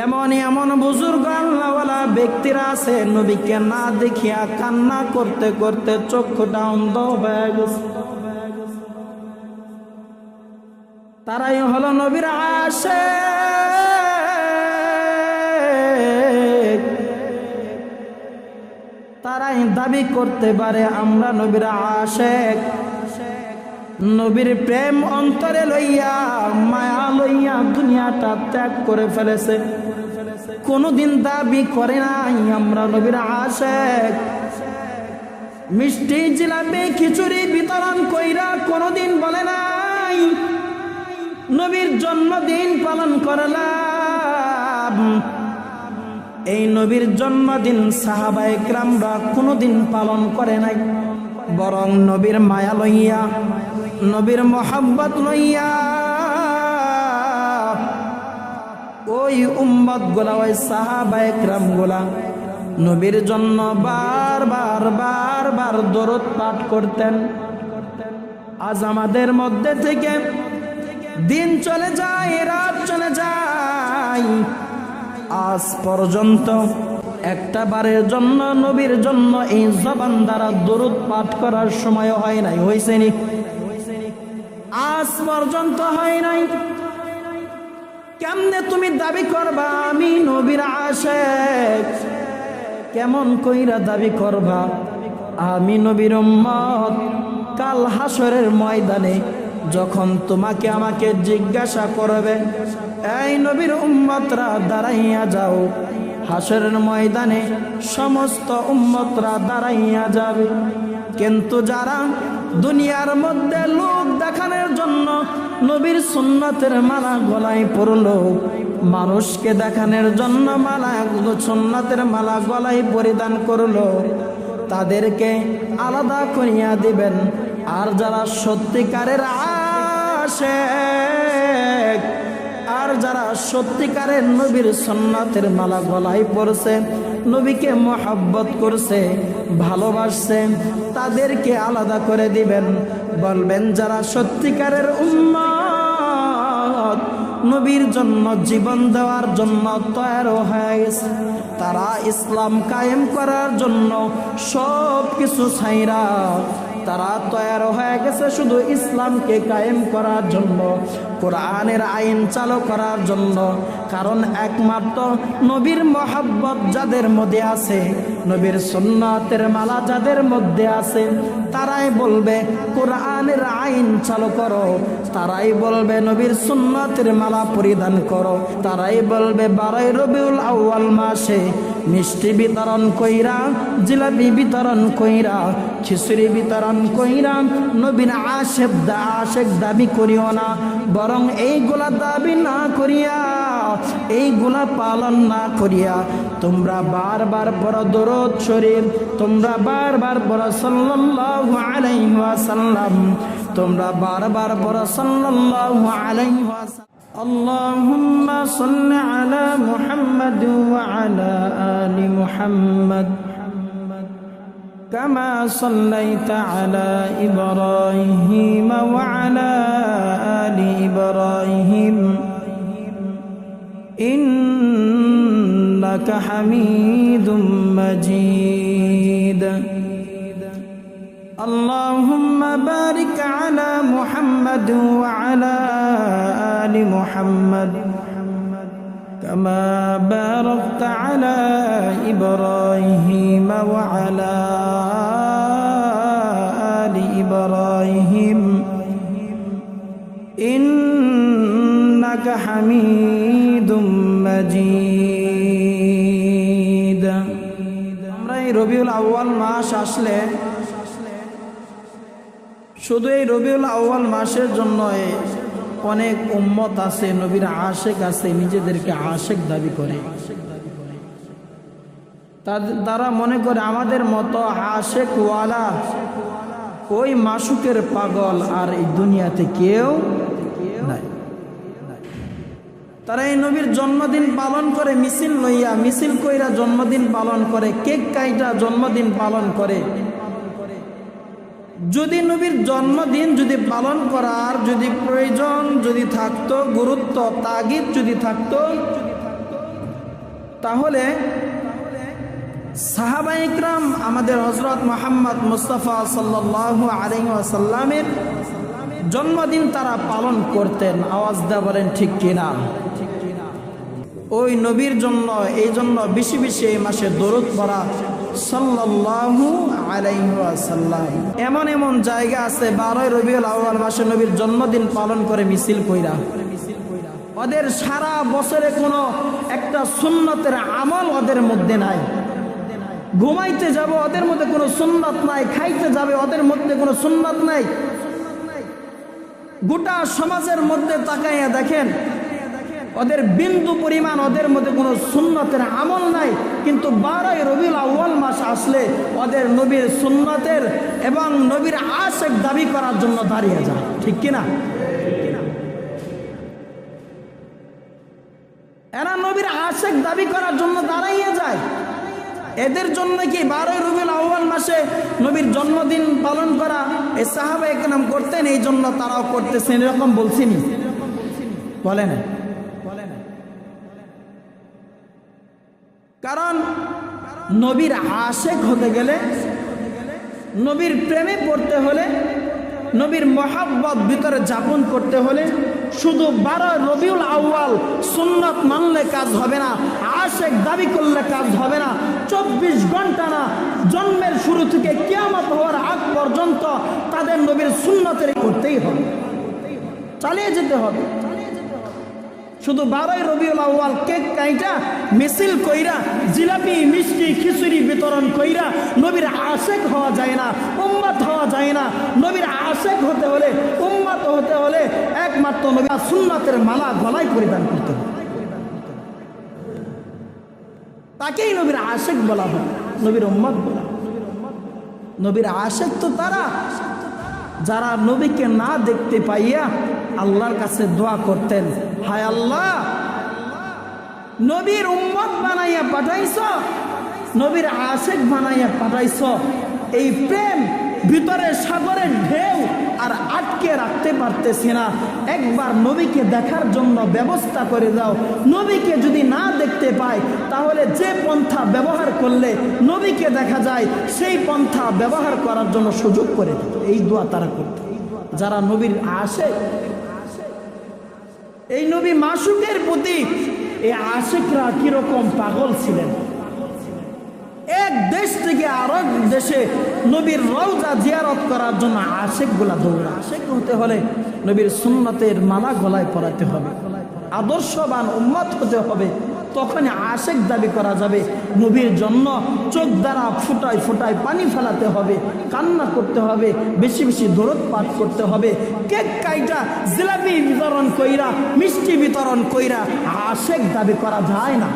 এমন এমন বুজুর্গ আল্লাহওয়ালা ব্যক্তিরা আছে নবীকে না দেখিয়া কান্না করতে করতে চক্ষুটা অন্ধ হয়ে গেছে। তারাই হলো নবীর আশিক। তারাই দাবি করতে পারে আমরা নবীর আশিক। নবীর প্রেম অন্তরে লইয়া মায়া লইয়া দুনিয়াটা ত্যাগ করে ফেলেছে, কোনদিন দাবি করে নাই আমরা নবীর আশিক। মিষ্টি জিলাপি খিচুড়ি বিতরণ কইরা কোনদিন বলে নাই নবীর জন্মদিন পালন করলাম। এই নবীর জন্মদিন সাহাবায়ে কেরামরা কোনদিন পালন করে নাই, বরং নবীর মায়া লইয়া নবীর মোহাব্বত লইয়া ওই উম্মত গুলা ওই সাহাবায়ে কেরাম গুলা নবীর জন্য বারবার বারবার দরুদ পাঠ করতেন। আজ আমাদের মধ্যে থেকে দিন চলে যায়, রাত চলে যায়, আজ পর্যন্ত একটা বারের জন্য নবীর জন্য এই জবান দ্বারা দরুদ পাঠ করার সময় হয় নাই। হয়েছে নি? আজ পর্যন্ত হয় নাই। কেমনে তুমি দাবি করবা আমি নবীর আশিক? কেমন কইরা দাবি করবা আমি নবীর উম্মত? কাল হাসরের ময়দানে যখন তোমাকে আমাকে জিজ্ঞাসা করবে, এই নবীর উম্মতরা দাঁড়াইয়া যাও, হাসরের ময়দানে সমস্ত উম্মতরা দাঁড়াইয়া যাবে। কিন্তু যারা দুনিয়ার মধ্যে লোক দেখানোর জন্য নবীর সুন্নতের মালা গলায় পরলো, মানুষকে দেখানোর জন্য সুন্নতের মালা গলায় পরিধান করলো, তাদেরকে আলাদা করিয়া দিবেন। আর যারা সত্যিকারের আশিক, আর যারা সত্যিকারের নবীর সুন্নতের মালা গলায় পরছে, নবীকে মোহাব্বত করছে, ভালোবাসছে, তাদেরকে আলাদা করে দিবেন। বলবেন যারা সত্যিকারের উম্মত, নবীর জন্য জীবন দেওয়ার জন্য তৈরি হয়ে গেছে, তারা ইসলাম কায়েম করার জন্য সব কিছু ছাইরা তারা তৈরি হয়ে গেছে শুধু ইসলামকে কায়েম করার জন্য, কোরআনের আইন চালু করার জন্য। কারণ একমাত্র নবীর মোহাব্বত যাদের মধ্যে আছে, নবীর সুন্নাতের মালা যাদের মধ্যে আছে, তারাই বলবে কোরআনের আইন চালু করো, তারাই বলবে নবীর সুন্নাতের মালা পরিধান করো, তারাই বলবে 12 রবিউল আউয়াল মাসে মিষ্টি বিতরণ কইরা, জিলাপি বিতরণ কইরা, খিচুড়ি বিতরণ কইরা নবীর আশিক দাবি করিও না, বরং এইগুলা দাবি না করিয়া, এইগুলা পালন না করিয়া তোমরা বারবার পড়ো দরুদ শরীফ, তোমরা বারবার পড়ো সাল্লাল্লাহু আলাইহি ওয়াসাল্লাম, তোমরা বারবার পড়ো সাল্লাল্লাহু আলাইহি ওয়াসাল্লাম। আল্লাহুম্মা সাল্লি আলা মুহাম্মাদ ওয়া আলা আলি মুহাম্মাদ কামা সাল্লাইতা আলা ইব্রাহিম ওয়া আলা আলি ইব্রাহিম ইন্নাকা হামিদুম মাজিদ। اللهم بارك على محمد وعلى آل محمد كما باركت على إبراهيم وعلى آل إبراهيم إنك حميد مجيد। আমরা এই রবিউল আউয়াল মাস আসলে শুধু এই রবিউল আউয়াল মাসের জন্য অনেক উম্মত আছে, নবীর আশিক আছে, নিজেদেরকে আশিক দাবি করে। তারা মনে করে আমাদের মতো আশিক ওয়ালা ওই মাসুকের পাগল আর এই দুনিয়াতে কেউ নাই। তারা এই নবীর জন্মদিন পালন করে, মিছিল লইয়া, মিছিল কইরা জন্মদিন পালন করে, কেক কাইটা জন্মদিন পালন করে। যদি নবীর জন্মদিন যদি পালন করার যদি প্রয়োজন যদি থাকতো, গুরুত্ব তাগিদ যদি থাকতো, তাহলে সাহাবা ইকরাম আমাদের হযরত মুহাম্মদ মুস্তাফা সাল্লাল্লাহু আলাইহি ওয়াসাল্লামের জন্মদিন তারা পালন করতেন। আওয়াজ দিয়ে বলেন ঠিক কিনা? ওই নবীর জন্য এই জন্য বেশি বেশি এই মাসে দরুদ পড়া সাল্লাল্লাহু আলাইহি ওয়াসাল্লাম। এমন এমন জায়গা আছে 12 রবিউল আউয়াল মাসে নবীর জন্মদিন পালন করে মিছিল কইরা। ওদের সারা বছরে কোনো একটা সুন্নতের আমল ওদের মধ্যে নাই। ঘুমাইতে যাব ওদের মধ্যে কোনো সুন্নাত নাই, খাইতে যাবে ওদের মধ্যে কোনো সুন্নাত নাই। গোটা সমাজের মধ্যে তাকাইয়া দেখেন ওদের বিন্দু পরিমাণ ওদের মধ্যে কোনো সুন্নতের আমল নাই। কিন্তু 12 রবিউল আউয়াল মাস আসলে ওদের নবীর সুন্নতের এবং নবীর আশিক দাবি করার জন্য দাঁড়িয়ে যায়। ঠিক কিনা? এরা নবীর আশিক দাবি করার জন্য দাঁড়াইয়া যায়। এদের জন্য কি 12 রবিউল আউয়াল মাসে নবীর জন্মদিন পালন করা এই সাহাবা একরাম করতেন, এই জন্য তারাও করতেছেন, এরকম বলছিনি? বলে না। কারণ নবীর আশিক হতে গেলে, নবীর প্রেমে পড়তে হলে, নবীর মহব্বত ভিতরে যাপন করতে হলে শুধু 12 রবিউল আউয়াল সুন্নাত মানলে কাজ হবে না, আশিক দাবি করলে কাজ হবে না। 24 ঘন্টা না, জন্মের শুরু থেকে কিয়ামত হওয়ার আগ পর্যন্ত তাদের নবীর সুন্নতের করতেই হবে, চালিয়ে যেতে হবে। শুধু 12 রবিউল আউয়াল কেক কাইটা মিছিল কইরা জিলাপি মিষ্টি খিচুড়ি বিতরণ কইরা নবীর আশিক হওয়া যায় না, উম্মত হওয়া যায় না। নবীর আশিক হতে হলে, উম্মত হতে হলে একমাত্র নবীর সুন্নাতের মালা গলায় পরিধান করতে হবে। তাকেই নবীর আশিক বলা হয়, নবীর উম্মত বলা। নবীর আশিক তো তারা যারা নবীকে না দেখতে পাইয়া আল্লাহর কাছে দোয়া করতেন, হায় আল্লাহ নবীর উম্মত বানাইয়া পাঠাইছ, নবীর আশিক বানাইয়া পাঠাইছ। এই প্রেম ভিতরে সাগরের ঢেউ আর আটকে রাখতে পারতেছি না, একবার নবীকে দেখার জন্য ব্যবস্থা করে দাও। নবীকে যদি না দেখতে পাই তাহলে যে পন্থা ব্যবহার করলে নবীকে দেখা যায় সেই পন্থা ব্যবহার করার জন্য সুযোগ করে দিত। এই দোয়া তারা করত যারা নবীর আশিক। এই নবী মাসুকের প্রতি এই আশিকরা কিরকম পাগল ছিলেন। এক দেশ থেকে আরেক দেশে নবীর রওজা জিয়ারত করার জন্য আশিকগুলা দৌড়া। আশিক হতে হলে নবীর সুন্নতের মালা গলায় পরাতে হবে, আদর্শবান উম্মত হতে হবে, তখন আশিক দাবি করা যাবে। নবীর জন্য চোখ দ্বারা ফুটায় ফুটায় পানি ফেলাতে হবে, কান্না করতে হবে, বেশি বেশি দরুদ পাঠ করতে হবে। কেক কাইটা জিলাপি বিতরণ কইরা মিষ্টি বিতরণ কইরা আশিক দাবি করা যায় না।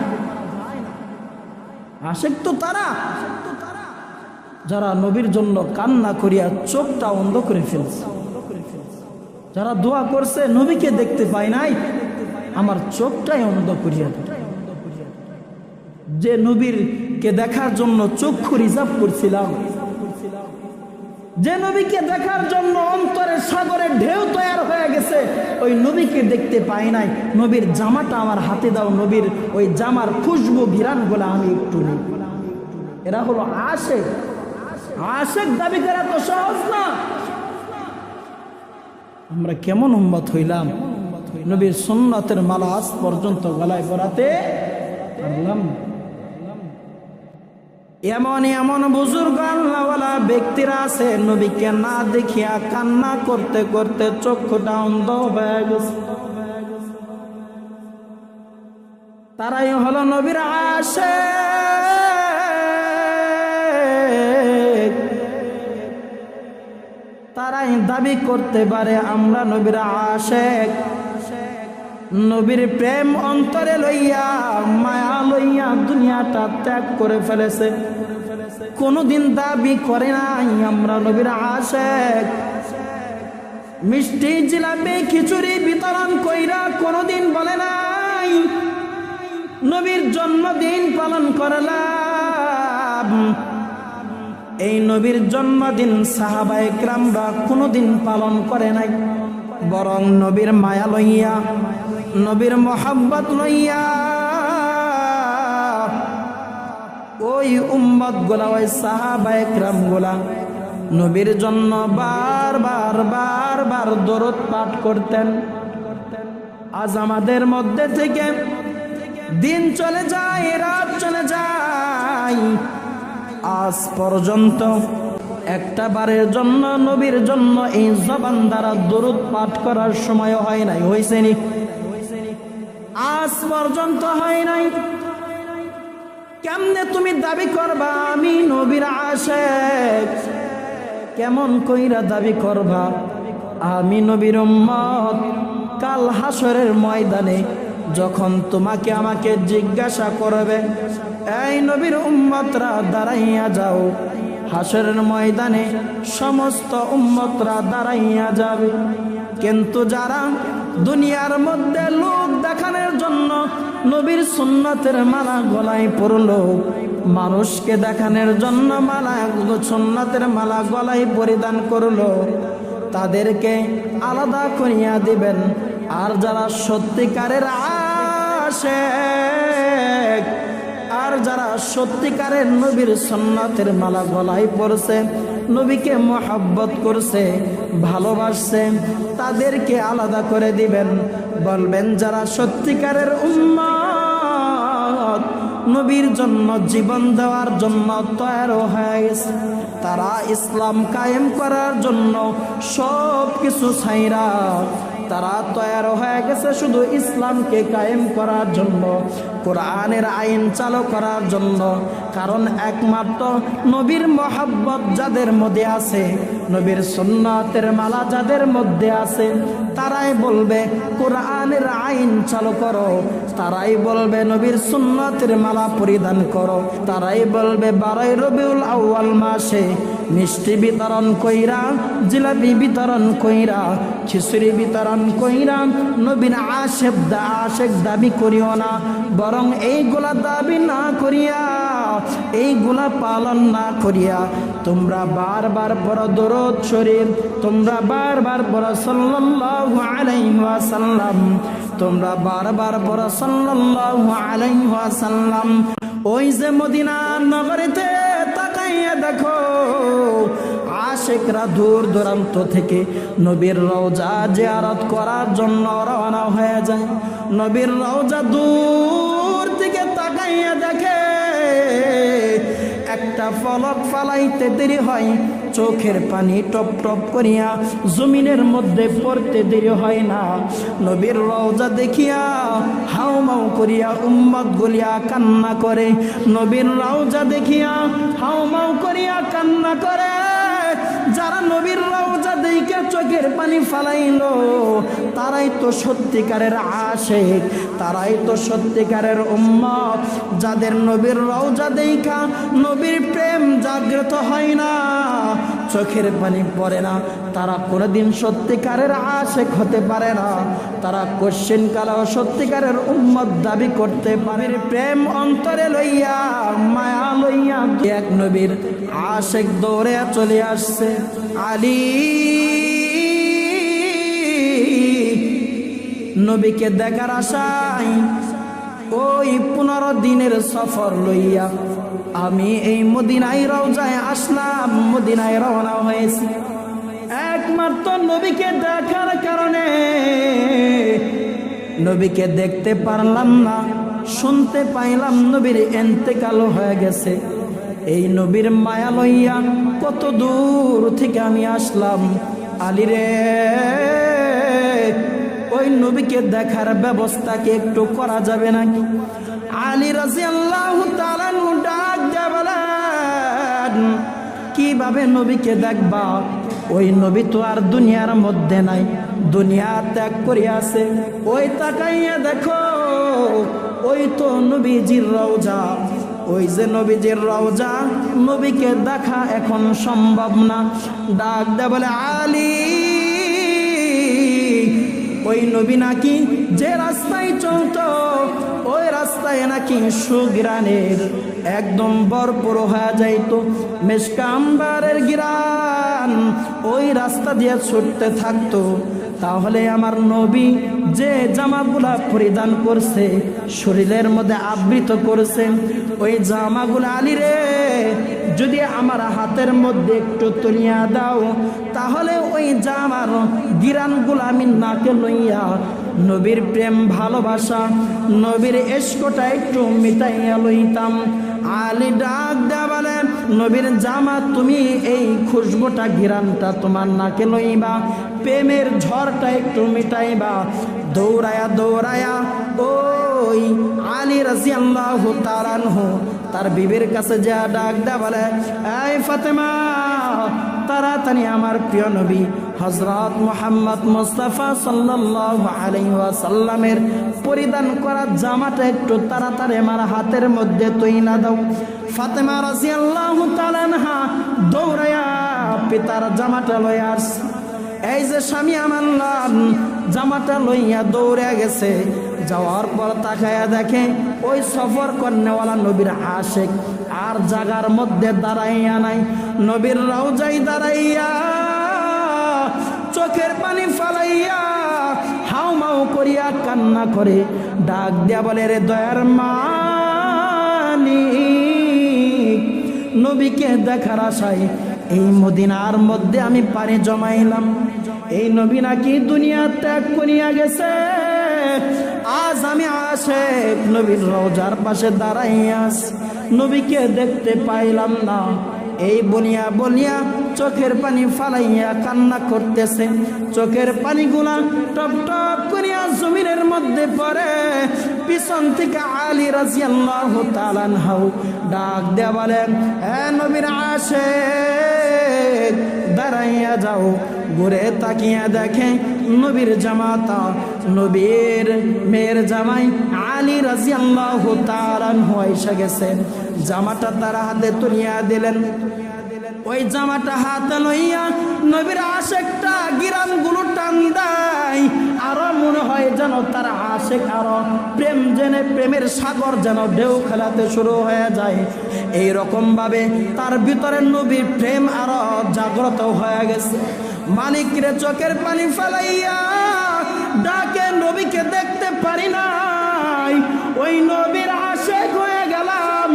আশিক তো তারা যারা নবীর জন্য কান্না করিয়া চোখটা অন্ধ করে ফেলছে, যারা দোয়া করছে নবীকে দেখতে পাই নাই, আমার চোখটাই অন্ধ করিয়া দেয়। যে নবীরকে দেখার জন্য চক্ষু রিজার্ভ করছিলাম, যে নবীকে দেখার জন্য অন্তরের সাগরের ঢেউ তৈরি হয়ে গেছে, ওই নবীকে দেখতে পাই নাই। নবীর জামাটা আমার হাতে দাও, নবীর ওই জামার খুশবু ঘিরান গুলা আমি একটু নিই। এরা হলো আশিক। আশিক দাবি করা তো সহজ না। আমরা কেমন উম্মত হইলাম, নবীর সুন্নতের মালা আজ পর্যন্ত গলায় পরাতে পারলাম। এমন এমন বুজুর্গ আল্লাহওয়ালা ব্যক্তিরা আছে নবীকে না দেখিয়া কান্না করতে করতে চক্ষুটা অন্ধ হয়ে গেছে। তারাই হলো নবীর আশিক। তারাই দাবি করতে পারে আমরা নবীর আশিক। নবীর প্রেম অন্তরে লইয়া মায়া লইয়া দুনিয়াটা ত্যাগ করে ফেলেছে, কোনদিন দাবি করে নাই আমরা নবীর আশিক। মিষ্টি জিলাপি খিচুড়ি বিতরণ কইরা কোনদিন বলে নাই নবীর জন্মদিন পালন করলাম। এই নবীর জন্মদিন সাহাবায়ে কেরামরা কোনদিন পালন করে নাই, বরং নবীর মায়া লইয়া, নবীর মোহাব্বত লইয়া ওই উম্মত গুলা, ওই সাহাবায়ে কেরাম গুলা নবীর জন্য বারবার দরুদ পাঠ করতেন। আজ আমাদের মধ্যে থেকে দিন চলে যায়, রাত চলে যায়, আজ পর্যন্ত একটা বারের জন্য নবীর জন্য এই জবান দ্বারা দরুদ পাঠ করার সময় হয় নাই। হয়েছে নি? আজ পর্যন্ত হয় নাই। কেমনে তুমি দাবি করবা আমি নবীর আশিক? কেমন কইরা দাবি করবা আমি নবীর উম্মত? কাল হাসরের ময়দানে যখন তোমাকে আমাকে জিজ্ঞাসা করবে, এই নবীর উম্মতরা দাঁড়াইয়া যাও, হাসরের ময়দানে সমস্ত উম্মতরা দাঁড়াইয়া যাবে। কিন্তু যারা দুনিয়ার মধ্যে লোক দেখানোর জন্য নবীর সুন্নতের মালা গলায় পরলো, মানুষকে দেখানোর জন্য সুন্নতের মালা গলায় পরিধান করলো, তাদেরকে আলাদা করিয়া দিবেন। আর যারা সত্যিকারের আশিক, আর যারা সত্যিকারের নবীর সুন্নতের মালা গলায় পরছে, নবীকে মহব্বত করছে, ভালোবাসছে, তাদেরকে আলাদা করে দিবেন। বলবেন যারা সত্যিকারের উম্মত, নবীর জন্য জীবন দেওয়ার জন্য তৈরি হয়ে গেছে, তারা ইসলাম কায়েম করার জন্য সব কিছু ছাইরা তারা তৈরি হয়ে গেছে শুধু ইসলামকে কায়েম করার জন্য, কোরআনের আইন চালু করার জন্য। কারণ একমাত্র নবীর মহব্বত যাদের মধ্যে আছে, নবীর সুন্নাতের মালা যাদের মধ্যে আছে, তারাই বলবে কোরআনের আইন চালু করো, তারাই বলবে নবীর সুন্নাতের মালা পরিধান করো, তারাই বলবে 12 রবিউল আউয়াল মাসে মিষ্টি বিতরণ কইরা, জিলাপি বিতরণ কইরা, খিচুড়ি বিতরণ কইরা নবীর আশিক দাবি করিও না, বরং এইগুলা দাবি না করিয়া, এইগুলা পালন না করিয়া তোমরা বারবার পড়ো দরুদ শরীফ, তোমরা বারবার পড়ো সাল্লাল্লাহু আলাইহি ওয়াসাল্লাম, তোমরা বারবার পড়ো সাল্লাল্লাহু আলাইহি ওয়াসাল্লাম। ওই যে মদিনা নগরীতে তাকাইয়া দেখো, আশিকরা দূর দূরান্ত থেকে নবীর রওজা জিয়ারত করার জন্য রওনা হয়ে যায়। নবীর রওজা দূর থেকে তাকাইয়া দেখে, একটা ফলক ফালাইতে দেরি হয়, চোখের পানি টপ টপ করিয়া জমিনের মধ্যে পড়তে দেরি হয় না। নবীর রওজা দেখিয়া হাউমাউ করিয়া উম্মত গুলিয়া কান্না করে, নবীর রওজা দেখিয়া হাউমাউ করিয়া কান্না করে। যারা নবীর রওজা দেখে চোখের পানি ফালাইলো, তারাই তো সত্যিকারের আশিক, তারাই তো সত্যিকারের উম্মত। যাদের নবীর রওজা দেখা নবীর প্রেম জাগ্রত হয় না, চোখের পানি পড়ে না, তারা কোনোদিন সত্যিকারের আশিক হতে পারে না। তারা কোশ্চিন কালেও সত্যিকারের উম্মত দাবি করতে পারে। প্রেম অন্তরে লইয়া, মায়া লইয়া এক নবীর আশিক দৌড়ে চলে আসছে। আলী নবীকে দেখার আশায় ওই 15 দিনের সফর লইয়া আমি এই মদিনায় রওজায় আসলাম, মদিনায় রওনা হয়েছি। একমাত্র নবীকে দেখার কারণে নবীকে দেখতে পারলাম না, শুনতে পাইলাম নবীর ইন্তেকাল হয়ে গেছে। এই নবীর মায়া লইয়া কত দূর থেকে আমি আসলাম। আলী রে, ওই নবীকে দেখার ব্যবস্থাকে একটু করা যাবে নাকি? আলী রাদিয়াল্লাহু তাআলা ডাক দিয়ে বলেন, কিভাবে নবীকে দেখবা? ওই নবী তো আর দুনিয়ার মধ্যে নাই, দুনিয়া ত্যাগ করিয়াছে। ওই তাকাইয়া দেখো, ওই তো নবীজির রওজা, ওই যে নবীজির রওজা, নবীকে দেখা এখন সম্ভব না। ডাক দিয়ে বলে, আলী, ওই নবী নাকি যে রাস্তায় চলত, ওই রাস্তায় নাকি সুগ্রানের একদম ভরপুর হয়ে যাইত, মেশকা আম্বারের গিরান ওই রাস্তা দিয়ে ছুটতে থাকতো। তাহলে আমার নবী যে জামাগুলা পরিধান করছে, শরীরের মধ্যে আবৃত করছে, ওই জামাগুলা আলী রে যদি আমার হাতের মধ্যে একটু তুলিয়া দাও, তাহলে ওই জামার গিরানগুলা আমি নাকে লইয়া নবীর প্রেম ভালোবাসা, নবীর ইশকটা একটু মিটাইয়া লইতাম। আলী ডাক দেয়া বলে, নবীর জামা তুমি এই খুশবুটা গিরানটা তোমার নাকে লইবা, প্রেমের ঝড়টা একটু মিটাইবা। দৌড়ায়া দৌড়ায়া ওই আলী রাদিয়াল্লাহু তাআলা আনহু তার বিবির কাছে যা ডাক দেয়া বলে, এই ফাতেমা, তাড়াতাড়ি আমার প্রিয় নবী হযরত মুহাম্মদ মুস্তাফা সাল্লাল্লাহু আলাইহি ওয়াসাল্লামের পরিধান করা জামাটা একটু তাড়াতাড়ি আমার হাতের মধ্যে তুইলা দাও। ফাতেমা রাদিয়াল্লাহু তাআলা আনহা দৌড়ায়া পিতার জামাটা লইয়া আসছে। এই যে স্বামী আমার জামাটা লইয়া দৌড়ে গেছে, যাওয়ার পর তাকায়া দেখে ওই সফর করনেওয়ালা নবীর আশিক আর জাগার মধ্যে দাঁড়াইয়া নাই, নবীর রওজায় দাঁড়াইয়া চোখের পানি ফালাইয়া হাউ মাউ করিয়া কান্না করে ডাক দিয়া বলে, রে দয়ার মালিক, নবীকে দেখার আশায় এই মদিনার মধ্যে আমি পানি জমাইলাম, এই নবী নাকি দুনিয়া ত্যাগ করিয়া গেছে, আজ আমি আশিক নবীর রওজার পাশে দাঁড়াইয়া নবীকে দেখতে পাইলাম না। এই বলিয়া বলিয়া চোখের পানি ফালাইয়া কান্না করতেছে, চোখের পানিগুলা টপ টপ করিয়া জমিনের মধ্যে পড়ে। পিছন থেকে আলী রাদিয়াল্লাহু তাআলা আনহু ডাক দেয়া বলেন, হে নবীর আশিক, দাঁড়াইয়া যাও। ঘুরে তাকিয়া দেখে নবীর জামাতা, নবীর মেয়ের জামাই আলী রাদিয়াল্লাহু তাআলা আনহু এসে গেছেন। জামাটা তার হাতে তুলিয়া দিলেন। ওই জামাটা হাতে লইয়া নবীর আশিকটা গিরানগুলো টান দেয়, আরো মনে হয় যেন তার আশিক আরো প্রেম জেনে প্রেমের সাগর যেন ঢেউ খেলাতে শুরু হয়ে যায়। এই রকম ভাবে তার ভিতরে নবীর প্রেম আরো জাগ্রত হয়ে গেছে। মালিকরে চোখের পানি ফেলাইয়া ডাকে, নবীকে দেখতে পারি নাই, ওই নবীর আশিক হয়ে গেলাম,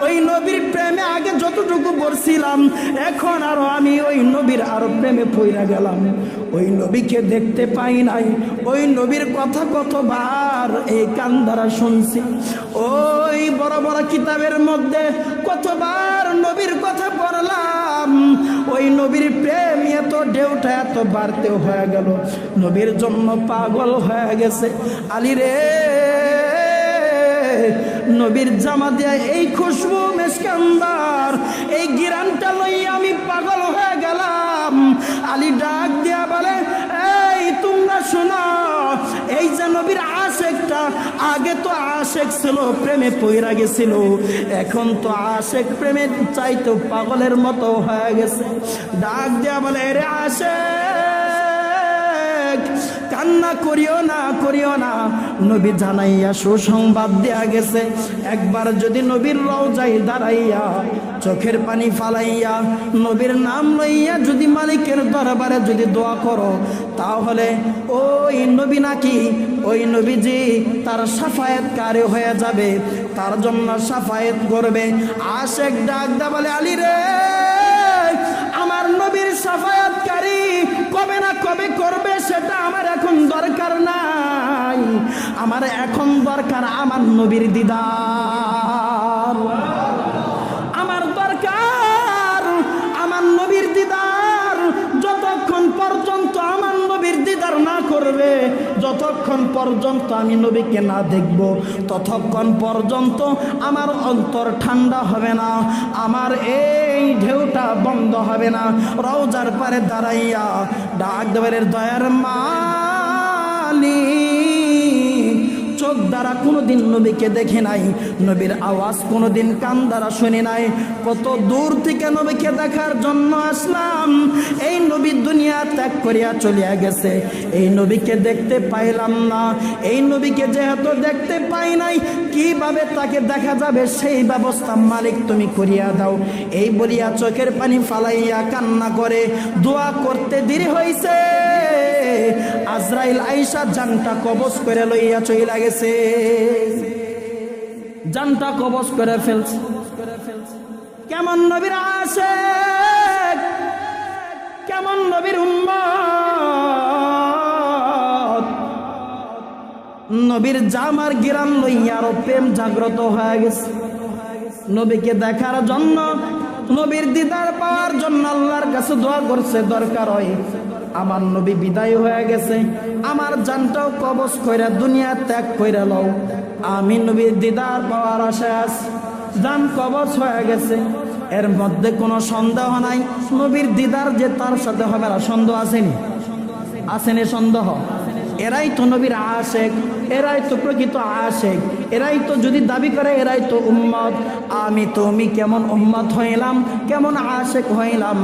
ওই নবীর প্রেমে আগে যতটুকু পড়ছিলাম এখন আরো আমি ওই নবীর আরো প্রেমে পইরা গেলাম। ওই নবীকে দেখতে পাই নাই, ওই নবীর কথা কতবার এই কান দ্বারা শুনছি, ওই বড় বড় কিতাবের মধ্যে কতবার নবীর কথা পড়লাম। ওই নবীর প্রেম এত ঢেউটা এত বাড়তে হয়ে গেল, নবীর জন্য পাগল হয়ে গেছে। আলী রে, নবীর জামা দিয়া এই খুশবু মেশকান্দার এই গিরানটা লইয়া আমি পাগল হয়ে গেলাম। আলী ডাক দিয়া বলে, এই তোমরা শোনো, এই যে নবীর আশিকটা আগে তো আশিক ছিল, প্রেমে পইরা গেছিল, এখন তো আশিক প্রেমে চাইতো পাগলের মতো হয়ে গেছে। ডাক দিয়া বলে, রে আশিক, কান্না করিও না, করিও না, নবী জানাইয়া সুসংবাদ দেয়া গেছে। একবার যদি নবীর রওজায় দাঁড়াইয়া চোখের পানি ফালাইয়া নবীর নাম লইয়া যদি মালিকের দরবারে যদি দোয়া করো, তাহলে ওই নবী নাকি ওই নবীজি তার শাফায়াতকারী হয়ে যাবে, তার জন্য শাফায়াত করবে। আশিক ডাক দা বলে, আলী রে, আমার নবীর শাফায়াতকারী কবে না কবে করবে সেটা আমার এখন দরকার নাই, আমার এখন দরকার আমার নবীর দিদার, আমার দরকার আমার নবীর দিদার। যতক্ষণ পর্যন্ত আমার নবীর দিদার না করবে, যতক্ষণ পর্যন্ত আমি নবীকে না দেখব, ততক্ষণ পর্যন্ত আমার অন্তর ঠান্ডা হবে না, আমার এই ঢেউটা বন্ধ হবে না। রওজার পারে দাঁড়াইয়া ডাক দেবের, দয়ার মালিক, চোখ দ্বারা কোনোদিন নবীকে দেখে নাই, নবীর আওয়াজ কোনোদিন কান দ্বারা শুনি নাই, কত দূর থেকে নবীকে দেখার জন্য আসলাম, এই নবী দুনিয়া ত্যাগ করিয়া চলিয়া গেছে, এই নবীকে দেখতে পাইলাম না, এই নবীকে যেহেতু দেখতে পাই নাই, কিভাবে তাকে দেখা যাবে সেই ব্যবস্থা মালিক তুমি করিয়া দাও। এই বলিয়া চোখের পানি ফালাইয়া কান্না করে দোয়া করতে দেরি হয়েছে। আজরাইল আইসা জানটা কবজ করে লইয়া চইলা গেছে, জানটা কবজ করে ফেলছে। কেমন নবীর আশিক, কেমন নবীর উম্মত, নবীর জামার গিরাম লইয়া আরো প্রেম জাগ্রত হয়ে গেছে। নবীকে দেখার জন্য, নবীর দিদার পাওয়ার জন্য আল্লাহর কাছে দোয়া করছে, দরকার হয় আমার নবী বিদায় হয়ে গেছে, আমার জানটাও কবজ কইরা দুনিয়া ত্যাগ কইরা লও, আমি নবীর দিদার পাওয়ার আশায় আছি। জান কবজ হয়ে গেছে, এর মধ্যে কোনো সন্দেহ নাই নবীর দিদার যে তার সাথে হবে না। সন্দেহ আসেনি? আসেনি সন্দেহ? এরাই তো নবীর আশিক, এরাই তো প্রকৃত আশিক, এরাই তো যদি দাবি করে এরাই তো উম্মত। আমি তুমি কেমন উম্মত হইলাম, কেমন আশিক হইলাম?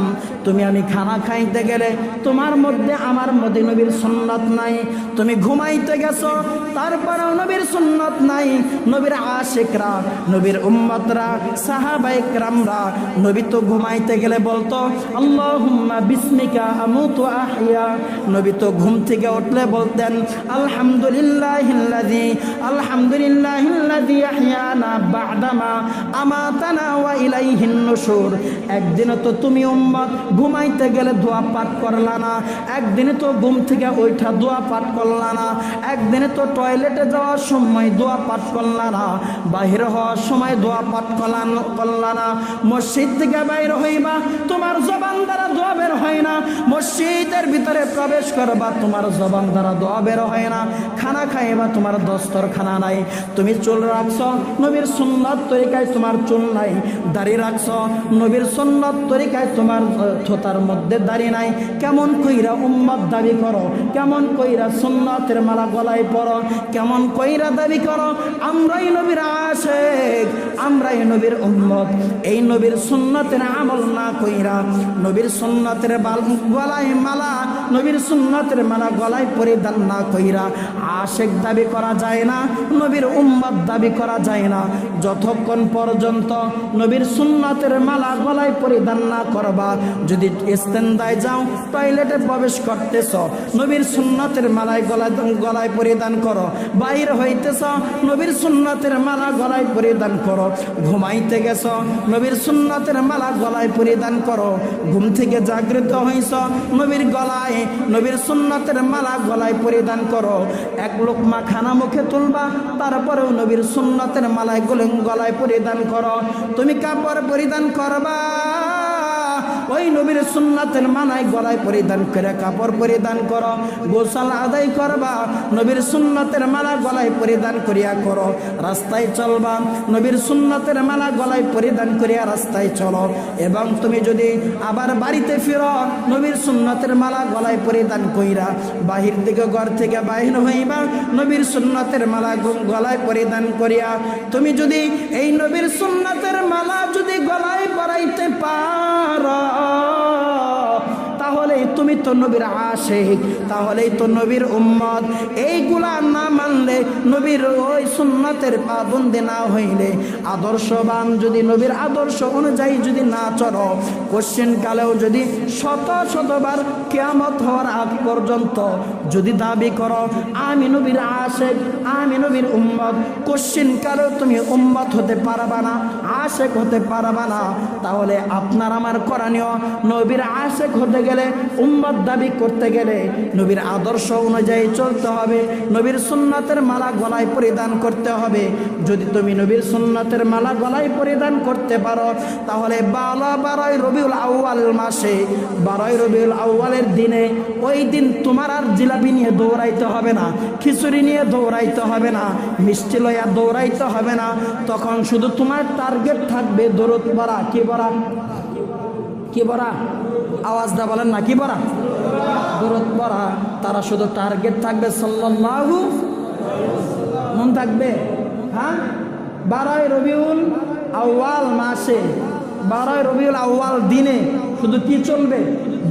তুমি আমি খানা খাইতে গেলে তোমার মধ্যে আমার মধ্যে নবীর সুন্নাত নাই, তুমি ঘুমাইতে গেছো তারপরেও নবীর সুন্নাত নাই। নবীর আশিকরা, নবীর উম্মতরা, সাহাবায়ে কেরামরা নবী তো ঘুমাইতে গেলে বলতো আল্লাহুম্মা বিসমিকা আমুতু আহইয়া। নবী তো ঘুম থেকে উঠলে বলতেন আলহামদুলিল্লাহিল্লাযী আলহামদুলিল্লাহিল্লাযী আহইয়ানা বা'দামা আমাতানা ওয়া ইলাইহিন নুশুর। একদিন তো তুমি উম্মত ঘুমাইতে গেলে দোয়া পাঠ করলা না, একদিন তো ঘুম থেকে ওইটা দোয়া পাঠ করলা না, একদিন তো টয়লেটে যাওয়ার সময় দোয়া পাঠ করলা না, বাহির হওয়ার সময় দোয়া পাঠ করলা না, মসজিদ থেকে বাইর হইবা তোমার জবান দ্বারা দোয়া বের হয় না, মসজিদের ভিতরে প্রবেশ করবা তোমার জবান দ্বারা দোয়া বের হয় না, খানা খাইবা তোমার দস্তরখানা নাই, তুমি চুল রাখছো নবীর সুন্নাত তরিকায় তোমার চুল নাই, দাড়ি রাখছো নবীর সুন্নাত তরিকায় তোমার থোতার মধ্যে দাড়ি নাই। কেমন কইরা উম্মত দাবি করো, কেমন কইরা সুন্নাতের মালা গলায় পরো, কেমন কইরা দাবি করো আমরাই নবীর আশিক, আমরাই নবীর উম্মত। এই নবীর সুন্নাতের আমল না কইরা, নবীর সুন্নাতের গলায় মালা, নবীর সুন্নাতের মালা গলায় পরিধান না কইরা আশিক দাবি করা যায় না, নবীর উম্মত দাবি করা যায় না। যতক্ষণ পর্যন্ত নবীর সুন্নাতের মালা গলায় পরিধান না করবা, যদি ইস্তেনদায় যাও টয়লেটে প্রবেশ করতেছ নবীর সুন্নাতের মালায় গলায় পরিধান করো, বাইর হইতেছ নবীর সুন্নাতের মালা গলায় পরিধান করো, ঘুমাইতে গেছ নবীর সুন্নাতের মালা গলায় পরিধান করো, ঘুম থেকে জাগ্রত হইছ নবীর গলায় নবীর সুন্নাতের মালা গলায় পরিধান করো। এক লোকমা খানা মুখে তুলবা তারপরেও নবীর সুন্নাতের মালায় গলায় পরিধান করো। তুমি কাপড় পরিধান করবা, ওই নবীর সুন্নাতের মালায় গলায় পরিধান করে কাপড় পরিধান করো। গোসল আদায় করবা, নবীর সুন্নাতের মালা গলায় পরিধান করিয়া করো। রাস্তায় চলবা, নবীর সুন্নাতের মালা গলায় পরিধান করিয়া রাস্তায় চলো। এবং তুমি যদি আবার বাড়িতে ফিরো নবীর সুন্নাতের মালা গলায় পরিধান কইরা বাহির দিকে ঘর থেকে বাহির হইবা নবীর সুন্নাতের মালা গলায় পরিধান করিয়া। তুমি যদি এই নবীর সুন্নাতের মালা যদি গলায় পরাইতে পারো তাহলেই তুমি তো নবীর আশিক, তাহলেই তো নবীর উম্মত। এইগুলা না মানলে, নবীর ওই সুন্নাতের পাবন্দি না হইলে, আদর্শবান যদি নবীর আদর্শ অনুযায়ী যদি না চলো, কোশ্চেন কালেও যদি শতবার কিয়ামত হওয়ার আগ পর্যন্ত যদি দাবি করো আমি নবীর আশিক, আমি নবীর উম্মত, কোশ্চেন কালেও তুমি উম্মত হতে পারবা না, আশিক হতে পারবা না। তাহলে আপনার আমার করণীয় নবীর আশিক হতে গেলে, উম্মত দাবি করতে গেলে নবীর আদর্শ অনুযায়ী চলতে হবে, নবীর সুন্নাতের মালা গলায় পরিধান করতে হবে। যদি তুমি নবীর সুন্নাতের মালা গলায় পরিধান করতে পারো তাহলে 12 রবিউল আউয়াল মাসে, 12 রবিউল আউয়ালের দিনে, ওই দিন তোমার আর জিলাপি নিয়ে দৌড়াইতে হবে না, খিচুড়ি নিয়ে দৌড়াইতে হবে না, মিষ্টি লইয়া দৌড়াইতে হবে না। তখন শুধু তোমার টার্গেট থাকবে দরুদ পড়া। কি পড়া? কি পড়া? আওয়াজটা বলেন না, কি পড়া? দরুদ পড়া। তারা শুধু টার্গেট থাকবে সাল্লাল্লাহু, মন থাকবে। হ্যাঁ, 12 রবিউল আউয়াল মাসে, 12 রবিউল আউয়াল দিনে শুধু কি চলবে?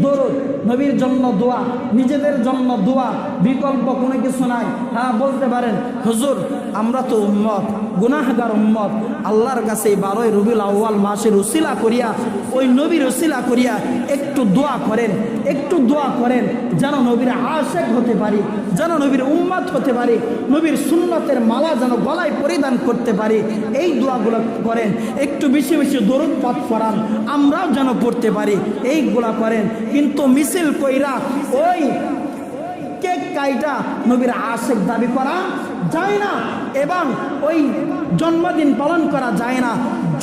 দরুদ, নবীর জন্য দোয়া, নিজেদের জন্য দোয়া, বিকল্প কোনো কিছু নাই। হ্যাঁ, বলতে পারেন হুজুর আমরা তো উম্মত, গুনাহগার উম্মত, আল্লাহর কাছে 12ই রবিউল আউয়াল মাসের উসিলা করিয়া, ওই নবীর উসিলা করিয়া একটু দোয়া করেন, একটু দোয়া করেন, যেন নবীর আশিক হতে পারি, যেন নবীর উম্মত হতে পারি, নবীর সুন্নতের মালা যেন গলায় পরিধান করতে পারি। এই দোয়াগুলো করেন, একটু বেশি বেশি দরুদ পাঠ করান, আমরাও যেন পড়তে পারি, এইগুলা করেন। কিন্তু মিছিল কইরা ওই কেক কাইটা নবীর আশিক দাবি করা যায় না এবং ওই জন্মদিন পালন করা যায় না।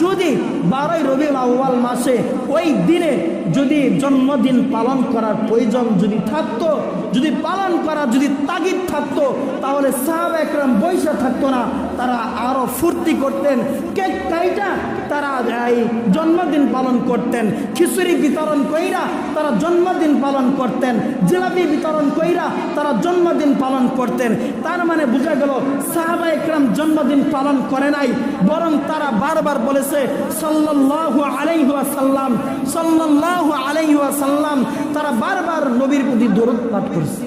যদি 12ই রবিউল আউয়াল মাসে ওই দিনে যদি জন্মদিন পালন করার প্রয়োজন যদি থাকতো, যদি পালন করা যদি তাগিদ থাকতো, তাহলে সাহাবা একরাম বৈশা থাকতো না, তারা আরো ফুর্তি করতেন, কেক কাইটা তারা এই জন্মদিন পালন করতেন, খিচুড়ি বিতরণ কইরা তারা জন্মদিন পালন করতেন, জিলাপি বিতরণ কইরা তারা জন্মদিন পালন করতেন। তার মানে বোঝা গেল সাহাবা একরাম জন্মদিন পালন করে নাই, বরং তারা বারবার বলেছে সাল্লাল্লাহু আলাইহি ওয়াসাল্লাম, সাল্লাল্লাহু আলাইহি ওয়াসাল্লাম। তারা বারবার নবীর প্রতি দরুদ পাঠ করছে।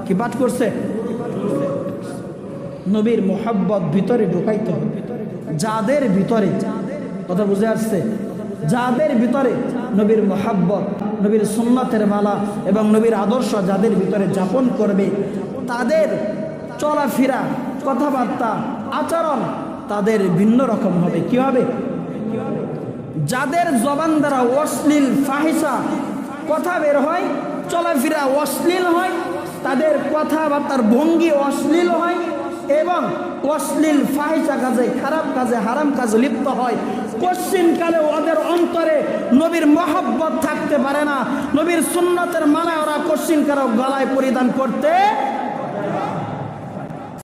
কি পাঠ করছে? নবীর মোহাব্বত ভিতরে ঢুকাইতে হবে। যাদের ভিতরে, কথা বুঝে আসছে, যাদের ভিতরে নবীর মোহাব্বত, নবীর সুন্নতের মালা এবং নবীর আদর্শ যাদের ভিতরে যাপন করবে, তাদের চলাফেরা, কথাবার্তা, আচরণ তাদের ভিন্ন রকম হবে। কি হবে? যাদের জবান দ্বারা অশ্লীল ফাহিশা কথা বের হয়, চলাফেরা অশ্লীল হয়, তাদের কথাবার্তার ভঙ্গি অশ্লীল হয় এবং অশ্লীল ফাহিশা কাজে, খারাপ কাজে, হারাম কাজে লিপ্ত হয়, কশ্চিনকালে ওদের অন্তরে নবীর মহব্বত থাকতে পারে না, নবীর সুন্নতের মালা ওরা কশ্চিনকালে গলায় পরিধান করতে